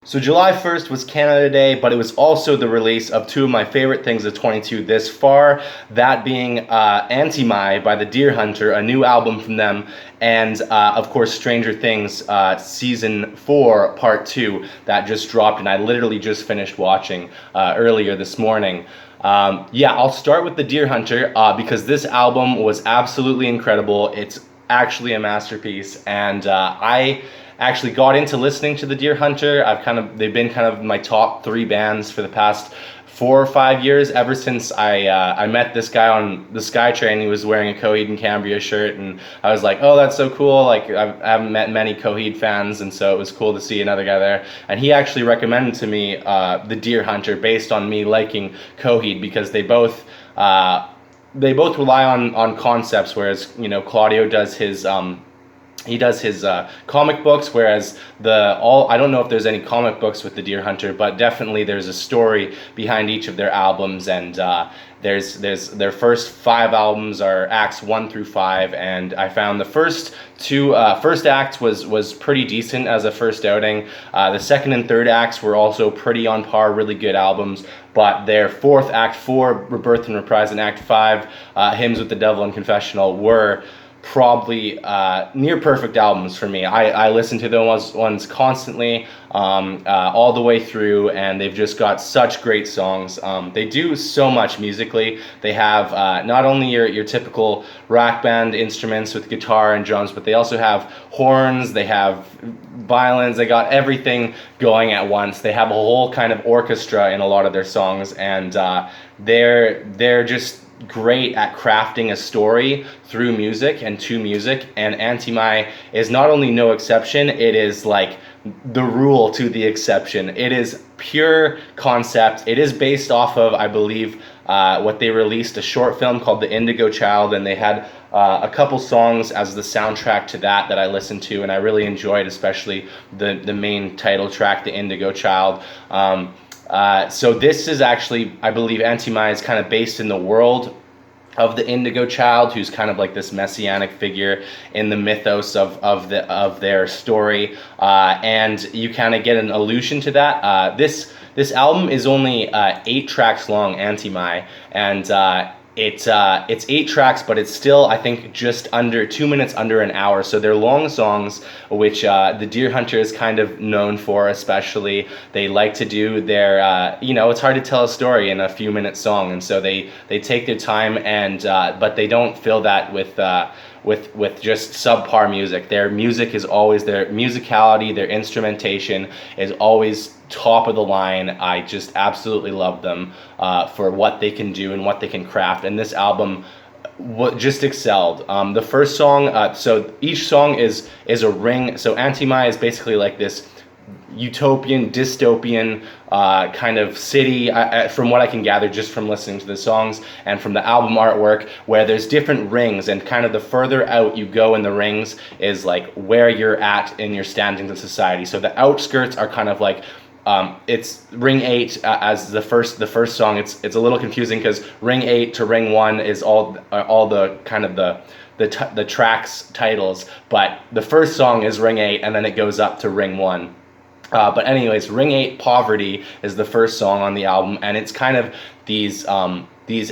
So July 1st was Canada Day, but it was also the release of two of my favorite things of 22 this far, that being Antimai by the Deer Hunter, a new album from them, and of course Stranger Things Season 4 Part 2 that just dropped, and I literally just finished watching earlier this morning. Yeah, I'll start with the Deer Hunter because this album was absolutely incredible. It's actually a masterpiece, and I actually got into listening to the Deer Hunter. They've been kind of my top three bands for the past 4 or 5 years, ever since I met this guy on the SkyTrain. He was wearing a Coheed and Cambria shirt, and I was like, oh, that's so cool. Like, I haven't met many Coheed fans, and so it was cool to see another guy there. And he actually recommended to me the Deer Hunter based on me liking Coheed, because they both rely on concepts, whereas Claudio does his comic books, whereas I don't know if there's any comic books with the Deer Hunter, but definitely there's a story behind each of their albums. And there's their first 5 albums are acts 1 through 5, and I found the first act was pretty decent as a first outing. The second and third acts were also pretty on par, really good albums. But their fourth, Act 4, Rebirth and Reprise, and Act 5, Hymns with the Devil and Confessional, were probably near perfect albums for me. I listen to those ones constantly, all the way through, and they've just got such great songs. They do so much musically. They have not only your typical rock band instruments with guitar and drums, but they also have horns, they have violins, they got everything going at once. They have a whole kind of orchestra in a lot of their songs, and they're just great at crafting a story through music and to music. And Antimai is not only no exception, it is like the rule to the exception. It is pure concept. It is based off of, I believe, what they released, a short film called The Indigo Child, and they had a couple songs as the soundtrack to that I listened to, and I really enjoyed, especially the main title track, The Indigo Child. So this is actually, I believe, Antimai is kind of based in the world of the Indigo Child, who's kind of like this messianic figure in the mythos of their story, and you kind of get an allusion to that. This album is only 8 tracks long, Antimai, and it's 8 tracks, but it's still, I think, just under 2 minutes, under an hour. So they're long songs, which the Deer Hunter is kind of known for. Especially, they like to do their, it's hard to tell a story in a few minute song, and so they take their time, and but they don't fill that with just subpar music. Their music is always, their musicality, their instrumentation is always top of the line. I just absolutely love them for what they can do and what they can craft. And this album just excelled. The first song, so each song is a ring. So Antimai is basically like this utopian, dystopian kind of city, from what I can gather just from listening to the songs and from the album artwork, where there's different rings, and kind of the further out you go in the rings is like where you're at in your standing in society. So the outskirts are kind of like, it's ring 8 as the first song. It's a little confusing because ring 8 to ring 1 is all the kind of the tracks titles, but the first song is ring 8, and then it goes up to ring 1. But anyways, Ring 8, Poverty, is the first song on the album, and it's kind of these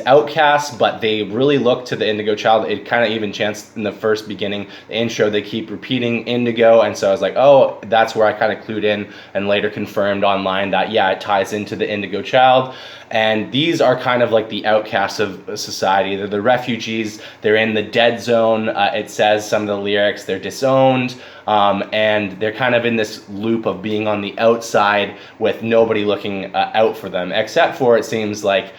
outcasts, but they really look to the Indigo Child. It kind of even chanced in the first beginning, the intro, they keep repeating Indigo, and so I was like, oh, that's where I kind of clued in, and later confirmed online that, yeah, it ties into the Indigo Child. And these are kind of like the outcasts of society. They're the refugees. They're in the dead zone. It says, some of the lyrics, they're disowned, and they're kind of in this loop of being on the outside with nobody looking out for them, except for, it seems like,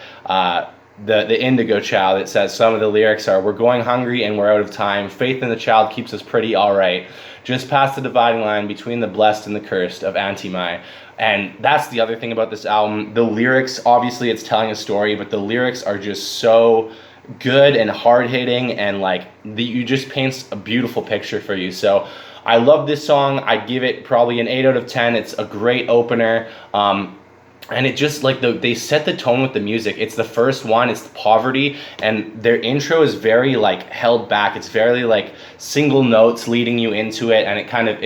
the Indigo Child. It says some of the lyrics are, we're going hungry and we're out of time. Faith in the child keeps us pretty all right. Just past the dividing line between the blessed and the cursed of Antimai. And that's the other thing about this album. The lyrics, obviously it's telling a story, but the lyrics are just so good and hard-hitting, and like you just paints a beautiful picture for you. So I love this song. I'd give it probably an 8 out of 10. It's a great opener. and it just like they set the tone with the music. It's the first one, it's the Poverty, and their intro is very like held back. It's very like single notes leading you into it, and it kind of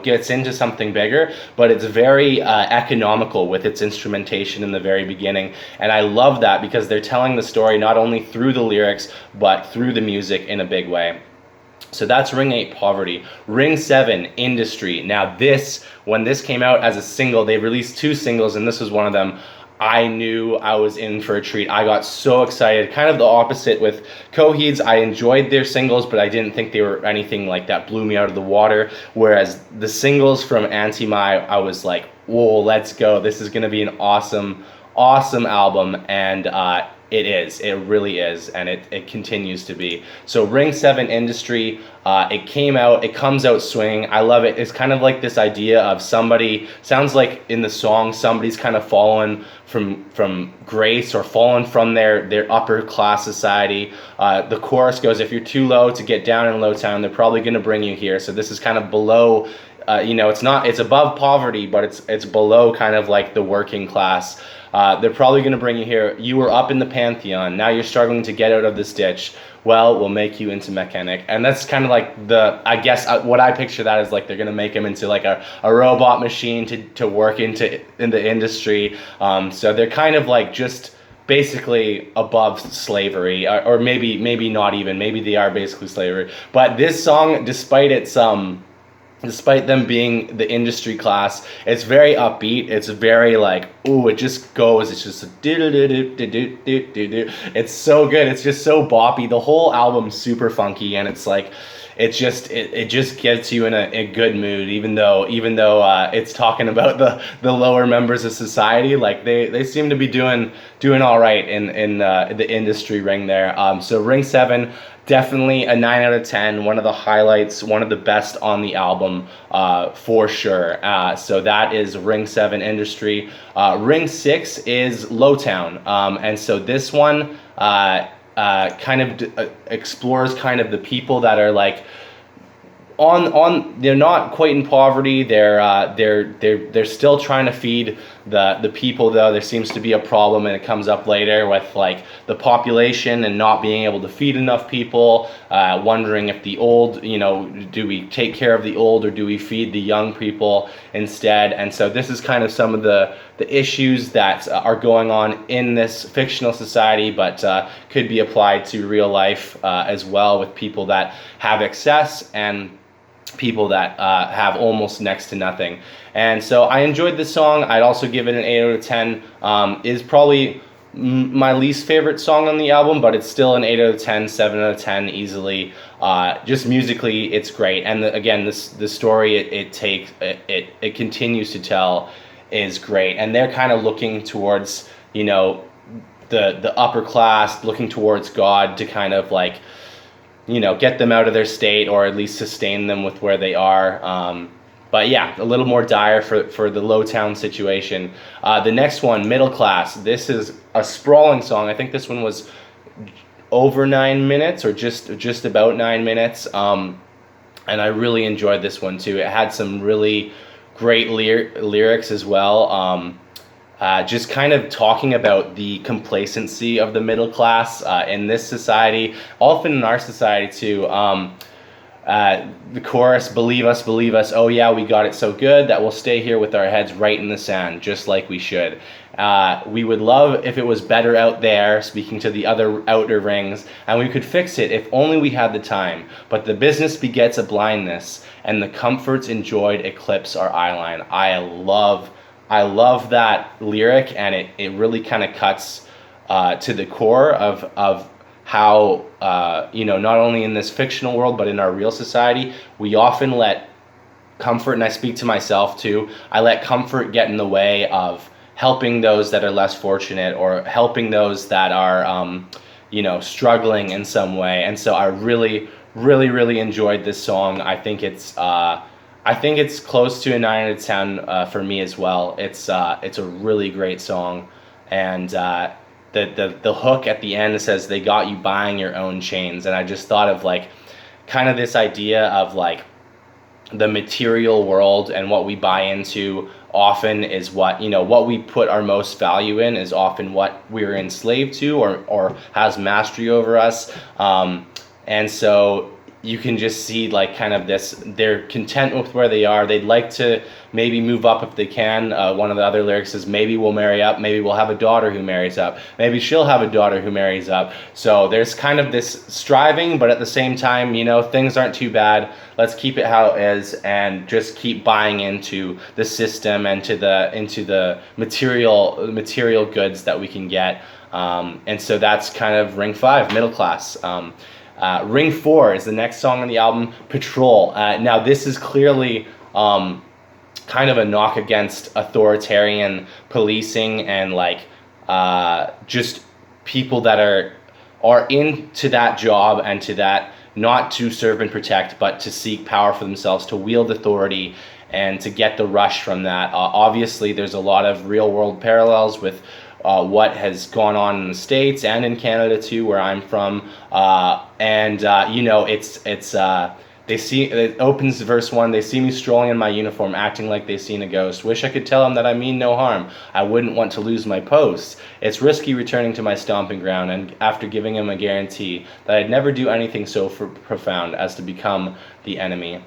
gets into something bigger, but it's very economical with its instrumentation in the very beginning. And I love that because they're telling the story not only through the lyrics but through the music in a big way. So that's Ring 8, Poverty. Ring 7, Industry. Now when this came out as a single, they released 2 singles, and this was one of them. I knew I was in for a treat. I got so excited. Kind of the opposite with Coheeds. I enjoyed their singles, but I didn't think they were anything like that blew me out of the water. Whereas the singles from Antimai, I was like, whoa, let's go. This is going to be an awesome, awesome album. And it is. It really is, and it continues to be. So Ring 7, Industry, it comes out swinging. I love it. It's kind of like this idea of somebody, sounds like in the song, somebody's kind of fallen from grace or fallen from their upper class society. The chorus goes, if you're too low to get down in Lowtown, they're probably going to bring you here. So this is kind of below, it's above poverty, but it's below kind of like the working class. They're probably going to bring you here. You were up in the pantheon. Now you're struggling to get out of this ditch. Well, we'll make you into mechanic. And that's kind of like what I picture that is like they're going to make him into like a robot machine to work in the industry. So they're kind of like just basically above slavery, or maybe not even. Maybe they are basically slavery. But this song, despite them being the industry class, it's very upbeat. It's very like, ooh, it just goes. It's just it's so good. It's just so boppy. The whole album's super funky, and it's like, it just gets you in a good mood, even though it's talking about the lower members of society. Like they seem to be doing all right in the industry ring there. So Ring 7, definitely a 9 out of 10. One of the highlights, one of the best on the album, for sure. So that is Ring 7, Industry. Ring 6 is Lowtown, and so this one kind of explores kind of the people that are like they're not quite in poverty. They're still trying to feed the people, though. There seems to be a problem, and it comes up later with like the population and not being able to feed enough people, wondering if the old, do we take care of the old or do we feed the young people instead? And so this is kind of some of the issues that are going on in this fictional society, but could be applied to real life as well, with people that have excess and people that have almost next to nothing. And so I enjoyed this song. I'd also give it an 8 out of 10. Is probably my least favorite song on the album, but it's still an 8 out of 10, 7 out of 10 easily. Just musically, it's great. And again, the story it continues to tell is great. And they're kind of looking towards, the upper class, looking towards God to kind of like, get them out of their state, or at least sustain them with where they are. But yeah, a little more dire for the Lowtown situation. The next one, Middle Class. This is a sprawling song. I think this one was over 9 minutes, or just about 9 minutes. And I really enjoyed this one too. It had some really great lyrics as well. Just kind of talking about the complacency of the middle class in this society, often in our society too. The chorus, believe us, oh yeah, we got it so good that we'll stay here with our heads right in the sand, just like we should. We would love if it was better out there, speaking to the other outer rings, and we could fix it if only we had the time. But the business begets a blindness, and the comforts enjoyed eclipse our eyeline. I love that lyric, and it really kind of cuts to the core of how, not only in this fictional world, but in our real society, we often let comfort, and I speak to myself too, I let comfort get in the way of helping those that are less fortunate, or helping those that are, struggling in some way. And so I really, really, really enjoyed this song. I think it's close to a 9 out of 10 for me as well. It's a really great song, and the hook at the end says they got you buying your own chains, and I just thought of like kind of this idea of like the material world and what we buy into often is what, what we put our most value in is often what we're enslaved to, or has mastery over us. And so you can just see like kind of this, they're content with where they are. They'd like to maybe move up if they can. One of the other lyrics is, maybe we'll marry up, maybe we'll have a daughter who marries up, maybe she'll have a daughter who marries up. So there's kind of this striving, but at the same time, things aren't too bad. Let's keep it how it is and just keep buying into the system and into the material goods that we can get. And so that's kind of Ring 5, Middle Class. Ring 4 is the next song on the album, Patrol. Now this is clearly kind of a knock against authoritarian policing and like just people that are into that job and to that, not to serve and protect, but to seek power for themselves, to wield authority and to get the rush from that. Obviously there's a lot of real world parallels with what has gone on in the States and in Canada too, where I'm from. It opens verse 1, they see me strolling in my uniform, acting like they seen a ghost. Wish I could tell them that I mean no harm. I wouldn't want to lose my post. It's risky returning to my stomping ground, and after giving him a guarantee that I'd never do anything so profound as to become the enemy.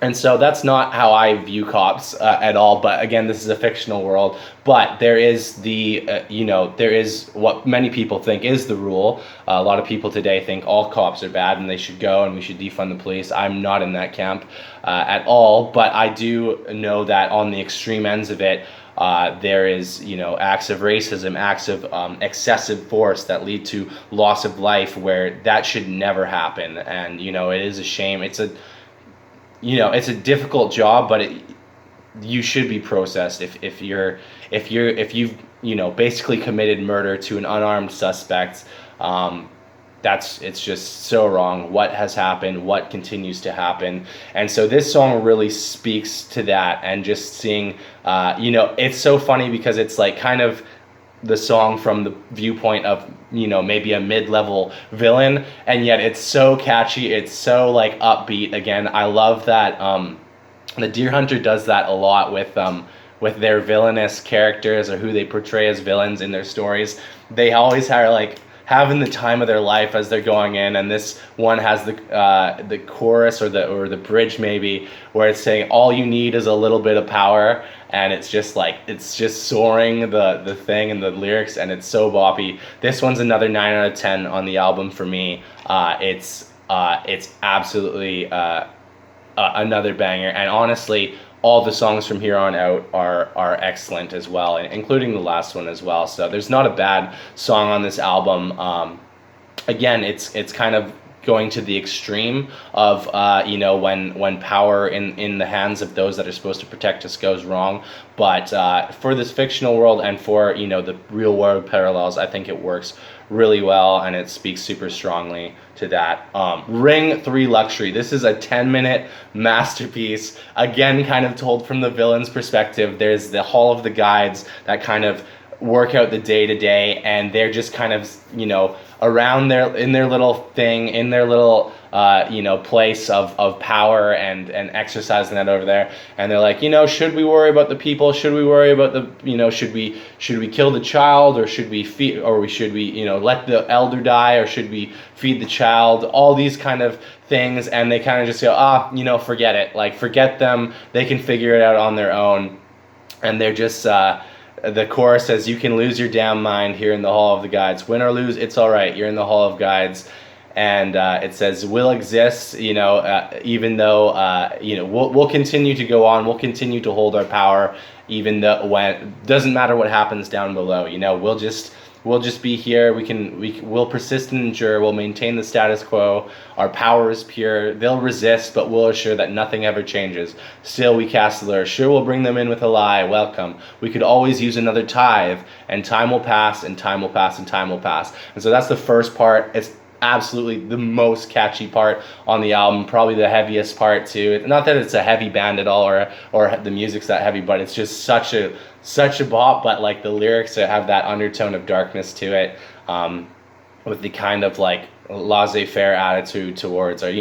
And so that's not how I view cops at all. But again, this is a fictional world. But there is there is what many people think is the rule. A lot of people today think all cops are bad and they should go and we should defund the police. I'm not in that camp at all. But I do know that on the extreme ends of it, there is, acts of racism, acts of excessive force that lead to loss of life, where that should never happen. And, it is a shame. It's a difficult job, but you should be processed if you've basically committed murder to an unarmed suspect. It's just so wrong what has happened, what continues to happen. And so this song really speaks to that, and just seeing, it's so funny because it's like kind of the song from the viewpoint of, maybe a mid-level villain, and yet it's so catchy, it's so like upbeat. Again, I love that the Deer Hunter does that a lot with their villainous characters, or who they portray as villains in their stories. They always are like having the time of their life as they're going in, and this one has the chorus or the bridge maybe, where it's saying all you need is a little bit of power, and it's just soaring, the thing and the lyrics, and it's so boppy. This one's another 9 out of 10 on the album for me. It's absolutely another banger, and honestly all the songs from here on out are excellent as well, including the last one as well. So there's not a bad song on this album. Again, it's kind of going to the extreme of when power in the hands of those that are supposed to protect us goes wrong. But for this fictional world and for the real world parallels, I think it works really well, and it speaks super strongly to that. Ring 3, Luxury. This is a 10-minute masterpiece, again kind of told from the villain's perspective. There's the Hall of the Guides that kind of work out the day-to-day, and they're just kind of around in their little thing, in their little place of power and exercising that over there. And they're like, should we worry about the people? Should we worry about the should we kill the child, or should we feed, or should we let the elder die, or should we feed the child? All these kind of things, and they kind of just go, forget it, like forget them, they can figure it out on their own. And they're just the chorus says, you can lose your damn mind here in the Hall of the Guides. Win or lose, it's all right. You're in the Hall of Guides. And it says, we'll exist, even though, we'll continue to go on. We'll continue to hold our power, even though doesn't matter what happens down below. We'll just be here. We'll persist and endure. We'll maintain the status quo. Our power is pure. They'll resist, but we'll assure that nothing ever changes. Still we cast the lure. Sure, we'll bring them in with a lie. Welcome. We could always use another tithe, and time will pass, and time will pass, and time will pass. And so that's the first part. It's absolutely the most catchy part on the album, probably the heaviest part too. Not that it's a heavy band at all, or the music's that heavy, but it's just such a bop. But like the lyrics have that undertone of darkness to it, with the kind of like laissez-faire attitude towards, or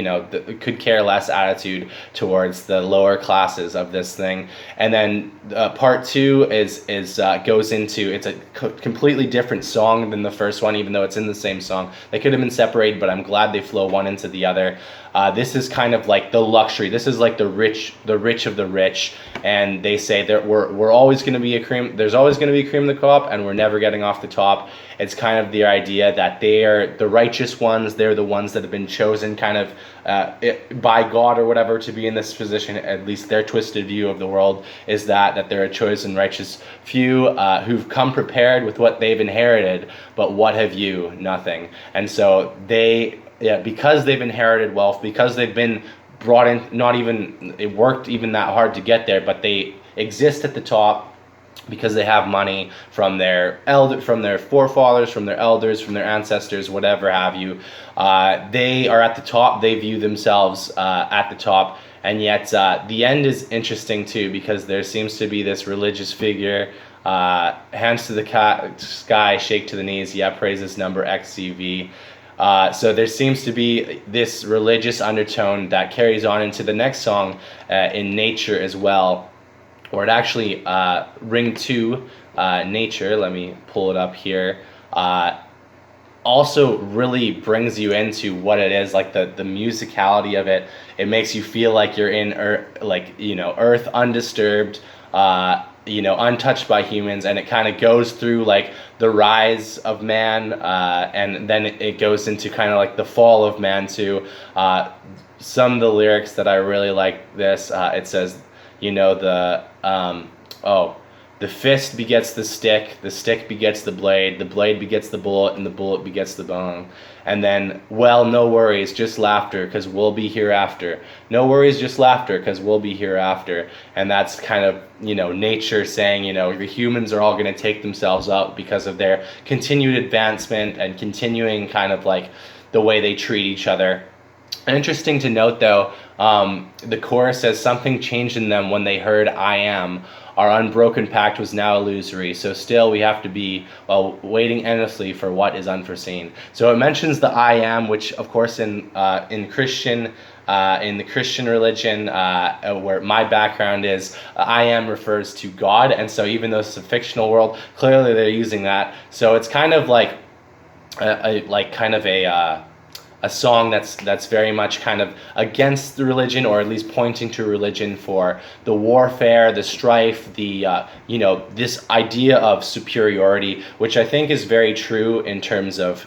could care less attitude towards the lower classes of this thing. And then part two is goes into, it's a completely different song than the first one, even though it's in the same song. They could have been separated, but I'm glad they flow one into the other. This is kind of like the luxury. This is like the rich of the rich, and they say that we're always going to be a cream. There's always going to be cream of the crop, and we're never getting off the top. It's kind of the idea that they are the righteous ones. They're the ones that have been chosen, kind of by God or whatever, to be in this position. At least their twisted view of the world is that they're a chosen, righteous few who've come prepared with what they've inherited. But what have you? Nothing. And so because they've inherited wealth, because they've been brought in, not even it worked even that hard to get there, but they exist at the top because they have money from their forefathers, from their elders, from their ancestors, whatever have you. They are at the top. They view themselves at the top. And yet the end is interesting too, because there seems to be this religious figure, hands to the sky, shake to the knees, yeah, praise this number XCV. So there seems to be this religious undertone that carries on into the next song, in Nature as well, or it actually, Ring 2, Nature, let me pull it up here, also really brings you into what it is, like the musicality of it. It makes you feel like you're in Earth undisturbed, untouched by humans, and it kind of goes through like the rise of man, and then it goes into kind of like the fall of man too. Some of the lyrics that I really like this, it says, the fist begets the stick begets the blade begets the bullet, and the bullet begets the bone. And then, well, no worries, just laughter, because we'll be hereafter. No worries, just laughter, because we'll be hereafter. And that's kind of, nature saying, the humans are all going to take themselves up because of their continued advancement and continuing kind of like the way they treat each other. And interesting to note, though, the chorus says, something changed in them when they heard I am. Our unbroken pact was now illusory, so still we have to be, waiting endlessly for what is unforeseen. So it mentions the I am, which of course in the Christian religion, where my background is, I am refers to God, and so even though it's a fictional world, clearly they're using that. So it's kind of like a song that's very much kind of against the religion, or at least pointing to religion for the warfare, the strife, this idea of superiority, which I think is very true in terms of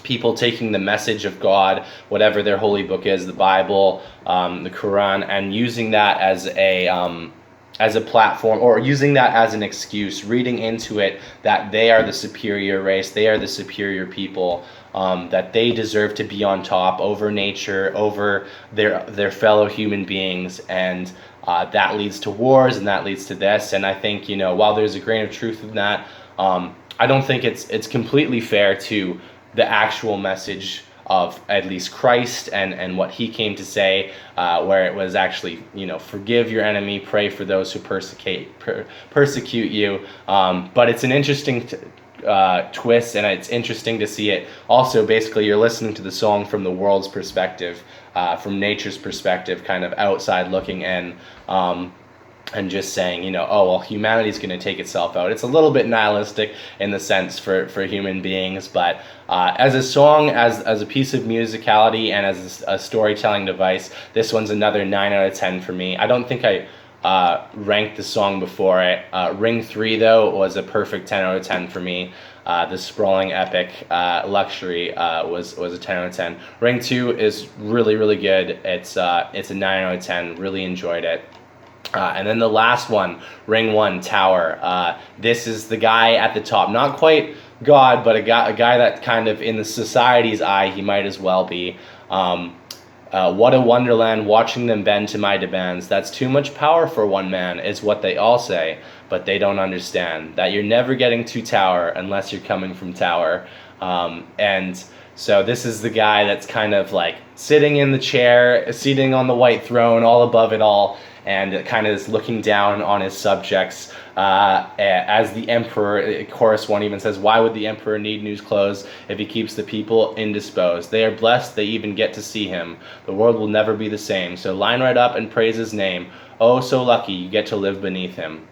people taking the message of God, whatever their holy book is, the Bible, the Quran, and using that as a platform, or using that as an excuse, reading into it that they are the superior race, they are the superior people, that they deserve to be on top over nature, over their fellow human beings, and that leads to wars, and that leads to this. And I think, while there's a grain of truth in that, I don't think it's completely fair to the actual message of at least Christ and what he came to say, where it was actually, forgive your enemy, pray for those who persecute you. But it's an interesting twist, and it's interesting to see it. Also, basically, you're listening to the song from the world's perspective, from nature's perspective, kind of outside looking in. And just saying, humanity's going to take itself out. It's a little bit nihilistic in the sense for human beings, but as a song, as a piece of musicality, and as a storytelling device, this one's another 9 out of 10 for me. I don't think I ranked the song before it. Ring 3, though, was a perfect 10 out of 10 for me. The sprawling epic luxury was a 10 out of 10. Ring 2 is really, really good. It's a 9 out of 10. Really enjoyed it. And then the last one, Ring 1, Tower. This is the guy at the top. Not quite God, but a guy that kind of, in the society's eye, he might as well be. What a wonderland, watching them bend to my demands. That's too much power for one man, is what they all say. But they don't understand that you're never getting to Tower unless you're coming from Tower. And so this is the guy that's kind of like sitting in the chair, sitting on the white throne, all above it all. and kind of is looking down on his subjects. As the emperor, chorus 1 even says, "Why would the emperor need new clothes if he keeps the people indisposed? They are blessed, they even get to see him. The world will never be the same. So line right up and praise his name. Oh, so lucky you get to live beneath him."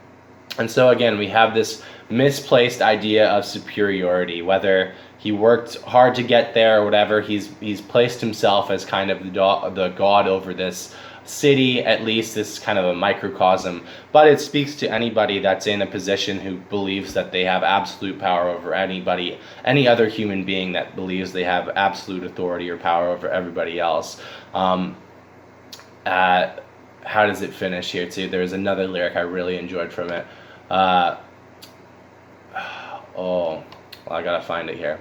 And so again, we have this misplaced idea of superiority. Whether he worked hard to get there or whatever, he's placed himself as kind of the god over this city. At least this is kind of a microcosm, but it speaks to anybody that's in a position who believes that they have absolute power over anybody, any other human being that believes they have absolute authority or power over everybody else. How does it finish here too? There's another lyric I really enjoyed from it. Well, I gotta find it here.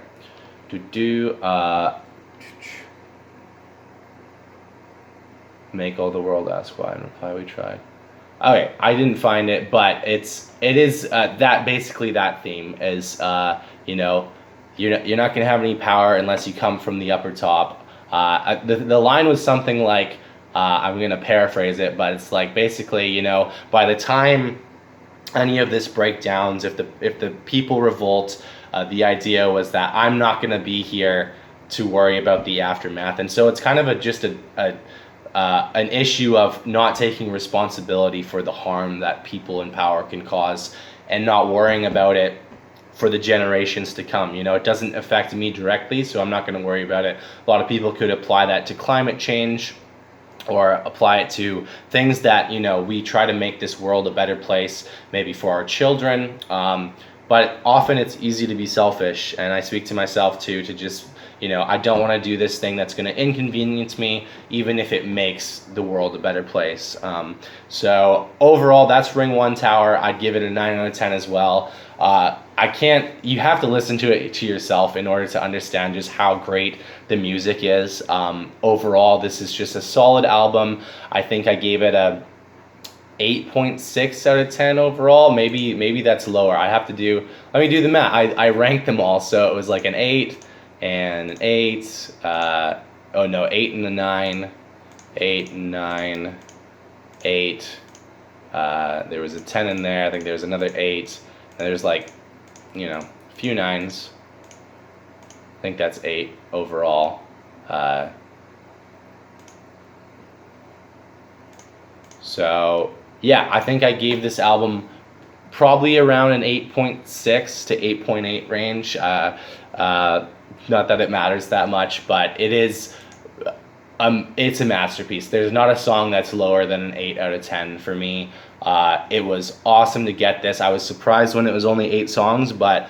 Make all the world ask why, and reply we tried. Okay, I didn't find it, but it is that basically that theme is you know, you're not gonna have any power unless you come from the upper top. The line was something like, I'm gonna paraphrase it, but it's like basically, you know, by the time any of this breakdowns, if the people revolt, the idea was that I'm not gonna be here to worry about the aftermath, and so it's kind of an issue of not taking responsibility for the harm that people in power can cause, and not worrying about it for the generations to come. You know, it doesn't affect me directly, so I'm not going to worry about it. A lot of people could apply that to climate change, or apply it to things that, you know, we try to make this world a better place, maybe for our children. But often it's easy to be selfish, and I speak to myself too, to just, you know, I don't want to do this thing that's going to inconvenience me, even if it makes the world a better place. So overall, that's Ring 1 Tower. I'd give it a 9 out of 10 as well. You have to listen to it to yourself in order to understand just how great the music is. Overall, this is just a solid album. I think I gave it a 8.6 out of 10 overall. Maybe that's lower. Let me do the math. I ranked them all, so it was like an 8 and an 8, 8 and a 9, 8 and 9, 8. There was a 10 in there. I think there was another 8. And there's like, you know, a few 9s. I think that's 8 overall. So yeah, I think I gave this album probably around an 8.6 to 8.8 range. Not that it matters that much, but it's a masterpiece. There's not a song that's lower than an 8 out of 10 for me. It was awesome to get this. I was surprised when it was only 8 songs, but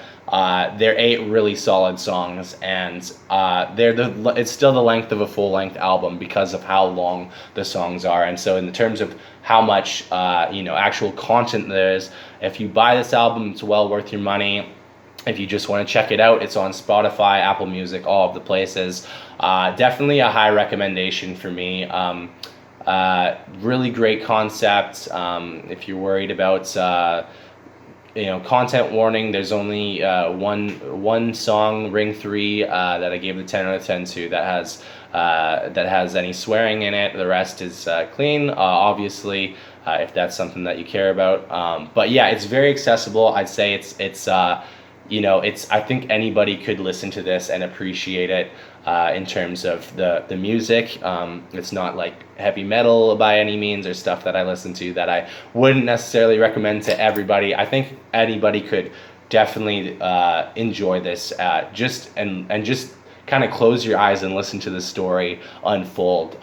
they're 8 really solid songs, and it's still the length of a full-length album because of how long the songs are. And so in terms of how much actual content there is, if you buy this album, it's well worth your money. If you just want to check it out, it's on Spotify, Apple Music, all of the places. Definitely a high recommendation for me. Really great concept. If you're worried about content warning, there's only one song, Ring 3, that I gave the 10 out of 10 to, that has any swearing in it. The rest is clean, obviously, if that's something that you care about. But yeah, it's very accessible. I'd say I think anybody could listen to this and appreciate it in terms of the music. It's not like heavy metal by any means, or stuff that I listen to that I wouldn't necessarily recommend to everybody. I think anybody could definitely enjoy this. Just kind of close your eyes and listen to the story unfold.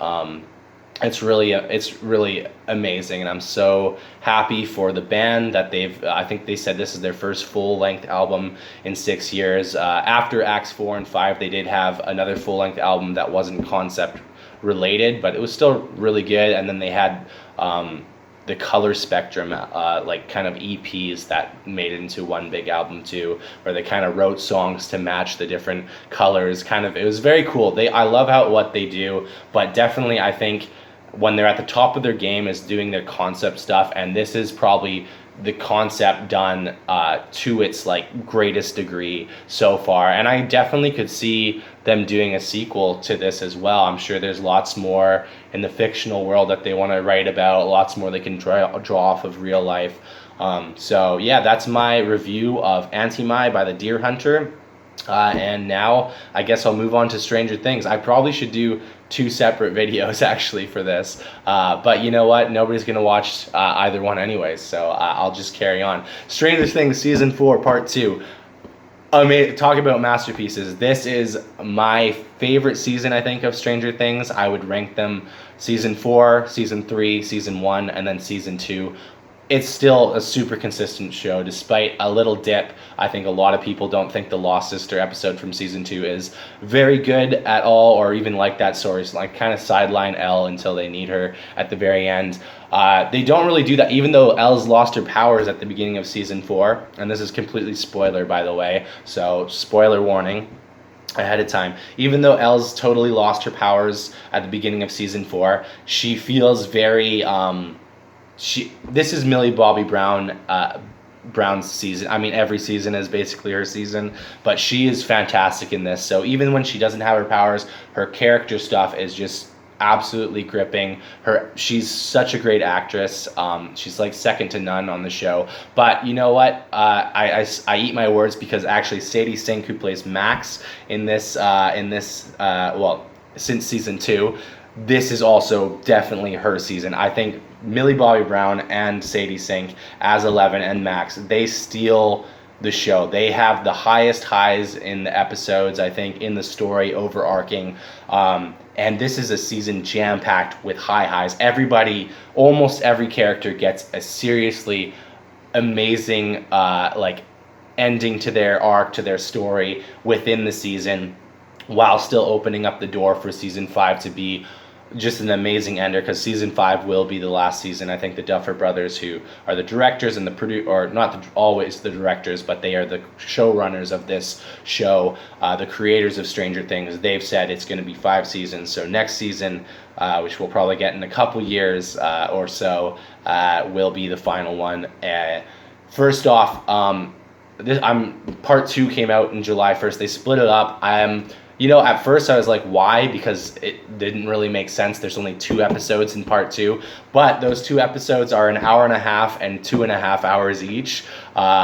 It's really amazing, and I'm so happy for the band that I think they said this is their first full-length album in 6 years. After Acts 4 and 5, they did have another full-length album that wasn't concept related, but it was still really good. And then they had the Color Spectrum, like kind of EPs that made it into one big album too, where they kind of wrote songs to match the different colors. It was very cool. I love what they do, but definitely I think when they're at the top of their game is doing their concept stuff, and this is probably the concept done to its like greatest degree so far. And I definitely could see them doing a sequel to this as well. I'm sure there's lots more in the fictional world that they want to write about, lots more they can draw off of real life. So yeah, that's my review of Antimai by the Deer Hunter. And now I guess I'll move on to Stranger Things. I probably should do 2 separate videos actually for this, but you know what? Nobody's gonna watch either one anyways, so I'll just carry on. Stranger Things season 4 part 2. Talk about masterpieces. This is my favorite season, I think, of Stranger Things. I would rank them season 4, season 3, season 1, and then season 2. It's still a super consistent show, despite a little dip. I think a lot of people don't think the Lost Sister episode from season 2 is very good at all, or even like that story. It's like kind of sideline Elle until they need her at the very end. They don't really do that, even though Elle's lost her powers at the beginning of season 4. And this is completely spoiler, by the way, so spoiler warning ahead of time. Even though Elle's totally lost her powers at the beginning of season 4, she feels very... This is Millie Bobby Brown's season. I mean, every season is basically her season, but she is fantastic in this. So even when she doesn't have her powers, her character stuff is just absolutely gripping. She's such a great actress. She's like second to none on the show. But you know what? I eat my words, because actually Sadie Sink, who plays Max in this, since season 2, this is also definitely her season. I think Millie Bobby Brown and Sadie Sink as Eleven and Max, they steal the show. They have the highest highs in the episodes, I think, in the story overarching. And this is a season jam-packed with high highs. Almost every character gets a seriously amazing ending to their arc, to their story within the season, while still opening up the door for season 5 to be just an amazing ender, because season 5 will be the last season. I think the Duffer Brothers, who are the directors and always the directors, but they are the showrunners of this show, the creators of Stranger Things, they've said it's going to be 5 seasons. So next season, which we'll probably get in a couple years or so, will be the final one. First off, part 2 came out in July 1st. They split it up. At first I was like, why? Because it didn't really make sense. There's only 2 episodes in part 2, but those 2 episodes are an hour and a half and 2.5 hours each,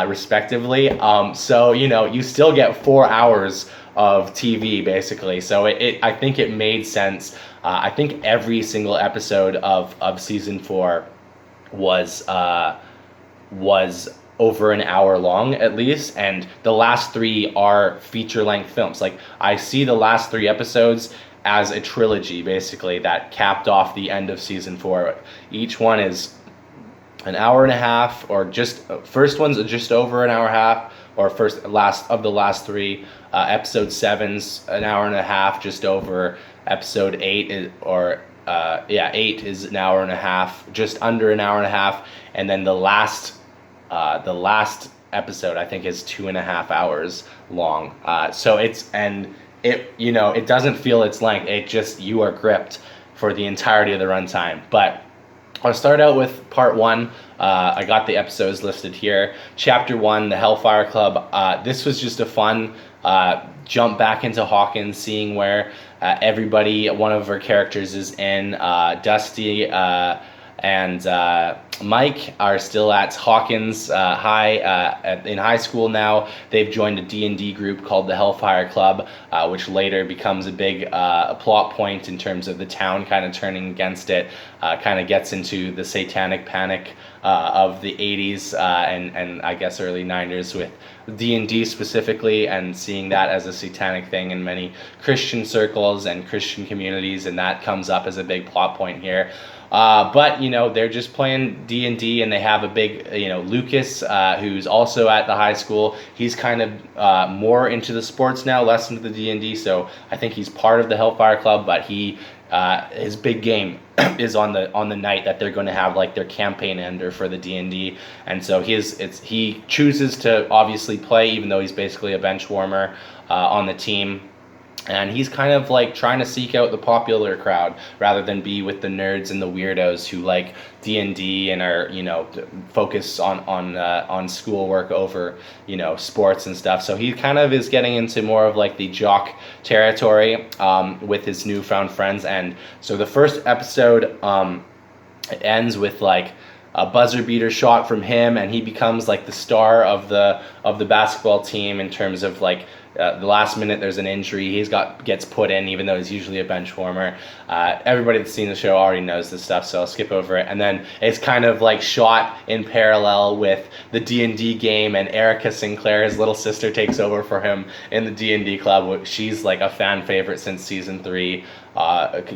respectively. So, you still get 4 hours of TV, basically. So I think it made sense. I think every single episode of season 4 was over an hour long at least, and the last 3 are feature-length films. Like, I see the last 3 episodes as a trilogy, basically, that capped off the end of season 4. Each one is an hour and a half, or first one's just over an hour and a half, or last of the last 3. Episode 7's an hour and a half, just over. Episode 8 is 8 is an hour and a half, just under an hour and a half, and then the last episode, I think, is 2.5 hours long. So it doesn't feel its length. You are gripped for the entirety of the runtime. But I'll start out with part 1. I got the episodes listed here. Chapter 1, the Hellfire Club. This was just a fun jump back into Hawkins, seeing where one of her characters is in. Dusty and Mike are still at Hawkins High in high school now. They've joined a D&D group called the Hellfire Club, which later becomes a big plot point in terms of the town kind of turning against it. Kind of gets into the satanic panic of the 80s and I guess early 90s with D&D specifically, and seeing that as a satanic thing in many Christian circles and Christian communities, and that comes up as a big plot point here. But they're just playing D&D, and they have a big Lucas, who's also at the high school. He's kind of more into the sports now, less into the D&D, so I think he's part of the Hellfire Club, but his big game is on the night that they're going to have their campaign ender for the D&D, and so he chooses to obviously play, even though he's basically a bench warmer on the team. and he's kind of like trying to seek out the popular crowd rather than be with the nerds and the weirdos who like D&D and are, you know, focused on schoolwork over, you know, sports and stuff. So he kind of is getting into more of like the jock territory with his newfound friends. And so the first episode it ends with like a buzzer beater shot from him, and he becomes like the star of the basketball team in terms of like the last minute there's an injury, gets put in even though he's usually a bench warmer. Everybody that's seen the show already knows this stuff, so I'll skip over it. And then it's kind of like shot in parallel with the D&D game, and Erica Sinclair, his little sister, takes over for him in the D&D club. She's like a fan favorite since season 3.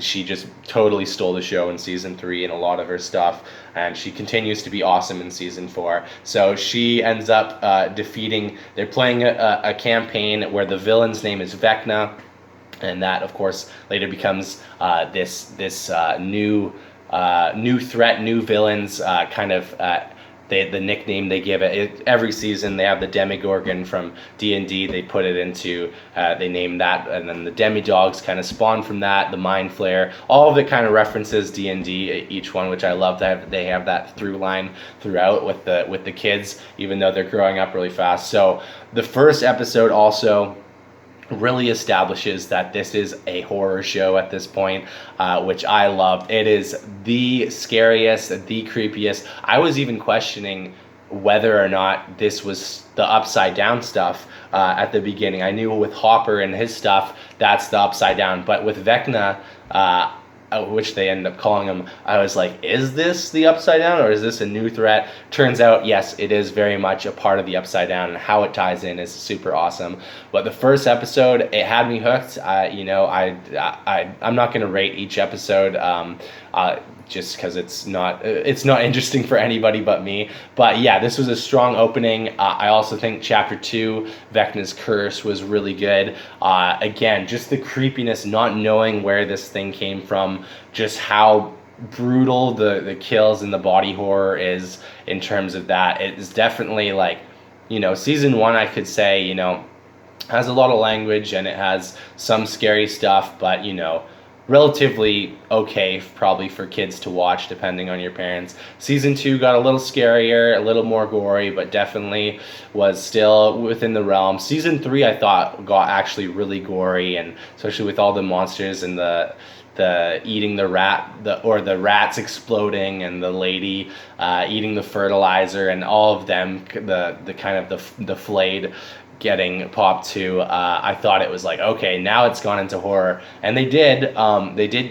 She just totally stole the show in season 3 and a lot of her stuff, and she continues to be awesome in season 4. So she ends up they're playing a campaign where the villain's name is Vecna, and that of course later becomes this new threat, new villains, kind of the nickname they give it. Every season they have the Demigorgon from D&D, they put it into, they name that, and then the Demidogs kind of spawn from that, the Mind Flayer, all of it kind of references D&D, each one, which I love that they have that through line throughout with the kids, even though they're growing up really fast. So the first episode also really establishes that this is a horror show at this point, which I loved. It is the scariest, the creepiest. I was even questioning whether or not this was the upside down stuff at the beginning. I knew with Hopper and his stuff, that's the upside down. But with Vecna, which they end up calling him, I was like, is this the upside down or is this a new threat? Turns out, yes, it is very much a part of the upside down, and how it ties in is super awesome. But the first episode, it had me hooked. I'm not going to rate each episode just because it's not interesting for anybody but me. But yeah, this was a strong opening. I also think chapter 2, Vecna's Curse, was really good. Again, just the creepiness, not knowing where this thing came from, just how brutal the kills and the body horror is in terms of that. It is definitely like, season 1, I could say, has a lot of language and it has some scary stuff, but relatively okay probably for kids to watch depending on your parents. Season 2 got a little scarier, a little more gory, but definitely was still within the realm. Season 3 I thought got actually really gory, and especially with all the monsters and the eating the rats exploding, and the lady eating the fertilizer, and all of them, the kind of the flayed getting popped too. I thought it was like, okay, now it's gone into horror, and they did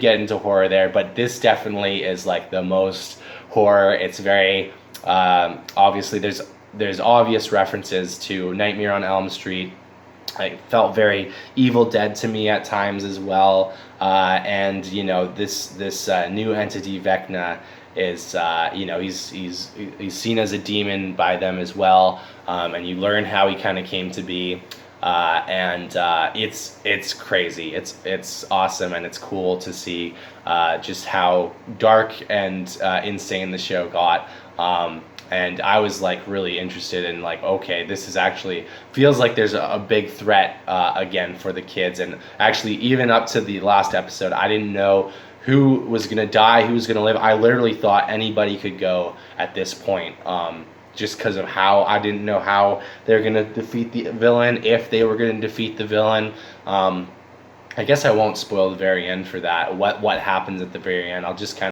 get into horror there, but this definitely is like the most horror. It's very obviously there's obvious references to Nightmare on Elm Street. It felt very Evil Dead to me at times as well, and this new entity Vecna is he's seen as a demon by them as well, and you learn how he kind of came to be, and it's crazy, it's awesome, and it's cool to see just how dark and insane the show got. And I was like really interested in like, okay, this is actually feels like there's a big threat again for the kids. And actually, even up to the last episode, I didn't know who was gonna die, who was gonna live. I literally thought anybody could go at this point, just because of how I didn't know how they're gonna defeat the villain, if they were gonna defeat the villain. I guess I won't spoil the very end for that. What happens at the very end? I'll just kind of